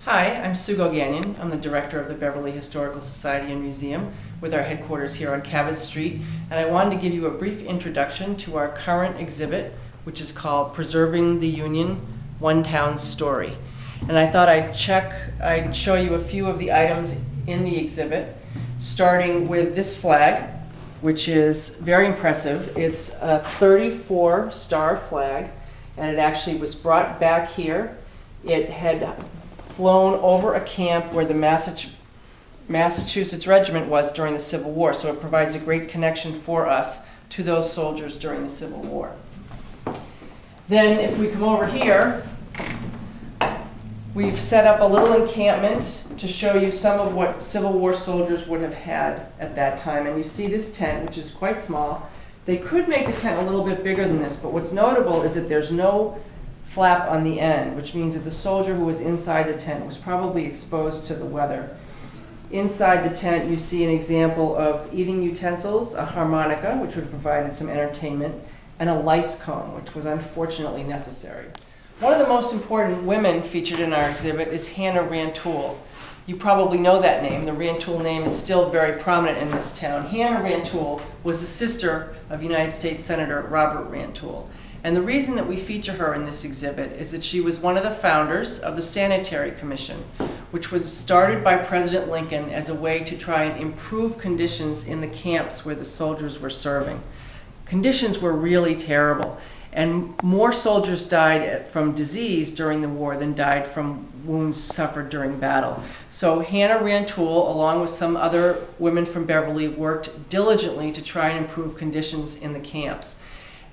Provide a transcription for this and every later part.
Hi, I'm Sue Gagnon. I'm the director of the Beverly Historical Society and Museum with our headquarters here on Cabot Street, and I wanted to give you a brief introduction to our current exhibit, which is called Preserving the Union, One Town's Story. And I thought I'd show you a few of the items in the exhibit, starting with this flag, which is very impressive. It's a 34-star flag, and it actually was brought back here. It had flown over a camp where the Massachusetts Regiment was during the Civil War, so it provides a great connection for us to those soldiers during the Civil War. Then if we come over here, we've set up a little encampment to show you some of what Civil War soldiers would have had at that time. And you see this tent, which is quite small. They could make the tent a little bit bigger than this, but what's notable is that there's no flap on the end, which means that the soldier who was inside the tent was probably exposed to the weather. Inside the tent, you see an example of eating utensils, a harmonica, which would have provided some entertainment, and a lice comb, which was unfortunately necessary. One of the most important women featured in our exhibit is Hannah Rantoul. You probably know that name. The Rantoul name is still very prominent in this town. Hannah Rantoul was the sister of United States Senator Robert Rantoul. And the reason that we feature her in this exhibit is that she was one of the founders of the Sanitary Commission, which was started by President Lincoln as a way to try and improve conditions in the camps where the soldiers were serving. Conditions were really terrible, and more soldiers died from disease during the war than died from wounds suffered during battle. So Hannah Rantoul, along with some other women from Beverly, worked diligently to try and improve conditions in the camps.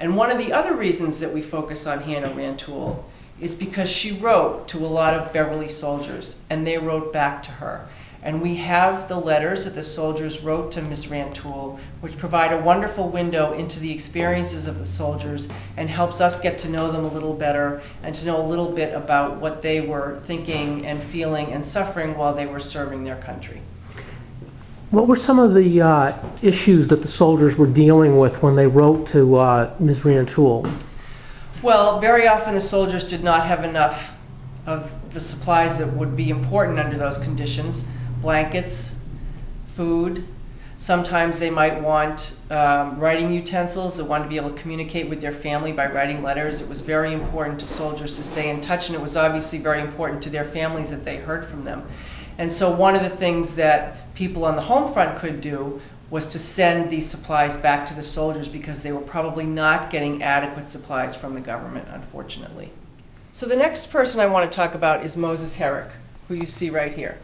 And one of the other reasons that we focus on Hannah Rantoul is because she wrote to a lot of Beverly soldiers, and they wrote back to her. And we have the letters that the soldiers wrote to Ms. Rantoul, which provide a wonderful window into the experiences of the soldiers and helps us get to know them a little better and to know a little bit about what they were thinking and feeling and suffering while they were serving their country. What were some of the issues that the soldiers were dealing with when they wrote to Ms. Rantoul? Well, very often the soldiers did not have enough of the supplies that would be important under those conditions. Blankets, food. Sometimes they might want writing utensils. They wanted to be able to communicate with their family by writing letters. It was very important to soldiers to stay in touch, and it was obviously very important to their families that they heard from them. And so one of the things that people on the home front could do was to send these supplies back to the soldiers because they were probably not getting adequate supplies from the government, unfortunately. So the next person I want to talk about is Moses Herrick, who you see right here.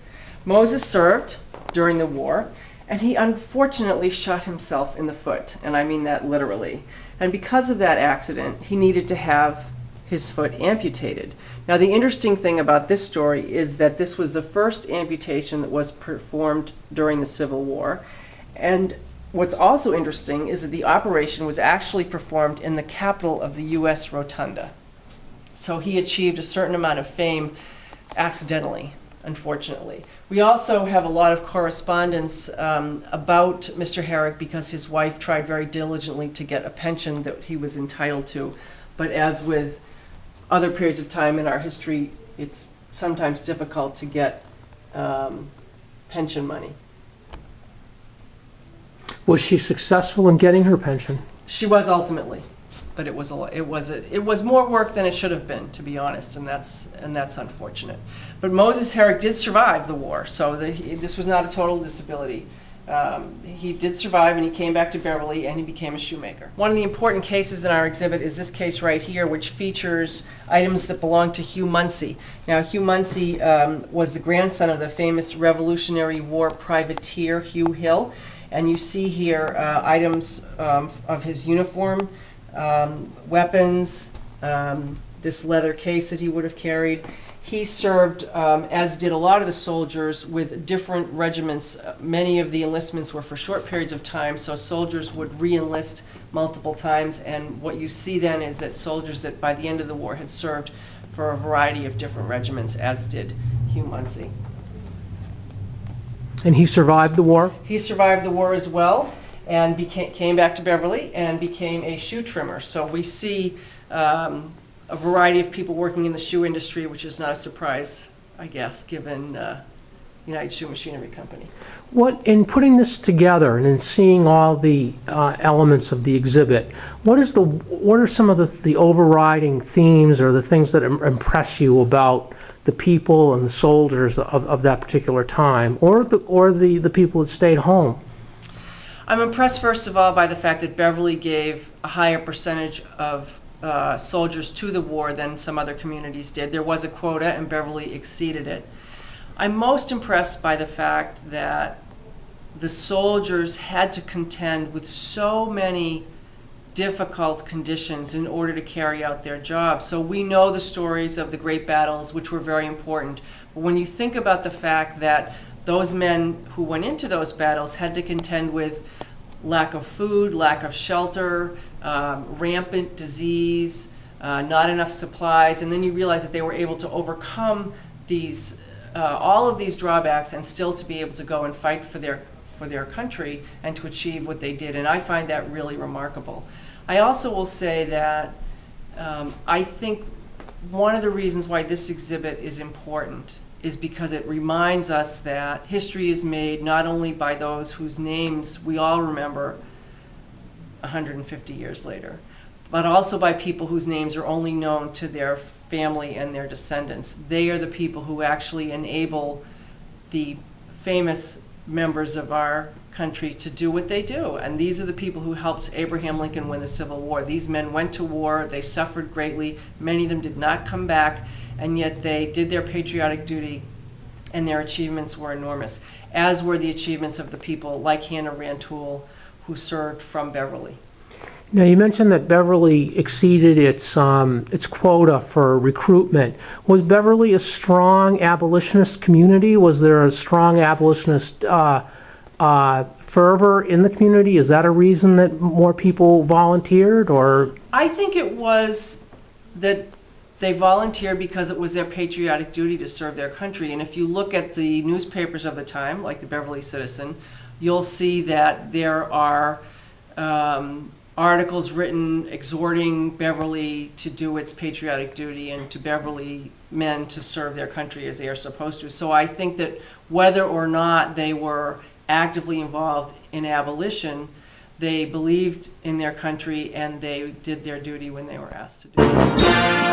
Moses served during the war, and he unfortunately shot himself in the foot, and I mean that literally. And because of that accident, he needed to have his foot amputated. Now, the interesting thing about this story is that this was the first amputation that was performed during the Civil War. And what's also interesting is that the operation was actually performed in the capital of the U.S. Rotunda. So he achieved a certain amount of fame accidentally, unfortunately. We also have a lot of correspondence about Mr. Herrick because his wife tried very diligently to get a pension that he was entitled to. But as with other periods of time in our history, it's sometimes difficult to get pension money. Was she successful in getting her pension? She was ultimately, but it was more work than it should have been, to be honest, and that's unfortunate. But Moses Herrick did survive the war, so this was not a total disability. He did survive, and he came back to Beverly, and he became a shoemaker. One of the important cases in our exhibit is this case right here, which features items that belong to Hugh Muncie. Now, Hugh Muncie was the grandson of the famous Revolutionary War privateer Hugh Hill, and you see here items of his uniform, weapons, this leather case that he would have carried. He served, as did a lot of the soldiers, with different regiments. Many of the enlistments were for short periods of time, so soldiers would re-enlist multiple times, and what you see then is that soldiers that by the end of the war had served for a variety of different regiments, as did Hugh Munsey. And he survived the war? He survived the war as well, and came back to Beverly and became a shoe trimmer. So we see a variety of people working in the shoe industry, which is not a surprise, I guess, given United Shoe Machinery Company. In putting this together and in seeing all the elements of the exhibit, what are some of the overriding themes or the things that impress you about the people and the soldiers of that particular time, or the people that stayed home? I'm impressed, first of all, by the fact that Beverly gave a higher percentage of soldiers to the war than some other communities did. There was a quota, and Beverly exceeded it. I'm most impressed by the fact that the soldiers had to contend with so many difficult conditions in order to carry out their job. So we know the stories of the great battles, which were very important. But when you think about the fact that those men who went into those battles had to contend with lack of food, lack of shelter, rampant disease, not enough supplies, and then you realize that they were able to overcome these, all of these drawbacks and still to be able to go and fight for their country and to achieve what they did, and I find that really remarkable. I also will say that I think one of the reasons why this exhibit is important is because it reminds us that history is made not only by those whose names we all remember 150 years later, but also by people whose names are only known to their family and their descendants. They are the people who actually enable the famous members of our country to do what they do. And these are the people who helped Abraham Lincoln win the Civil War. These men went to war, they suffered greatly, many of them did not come back, and yet they did their patriotic duty, and their achievements were enormous, as were the achievements of the people like Hannah Rantoul, who served from Beverly. Now, you mentioned that Beverly exceeded its quota for recruitment. Was Beverly a strong abolitionist community? Was there a strong abolitionist fervor in the community? Is that a reason that more people volunteered, or? I think it was that they volunteered because it was their patriotic duty to serve their country. And if you look at the newspapers of the time, like the Beverly Citizen, you'll see that there are articles written exhorting Beverly to do its patriotic duty and to Beverly men to serve their country as they are supposed to. So I think that whether or not they were actively involved in abolition, they believed in their country and they did their duty when they were asked to do it.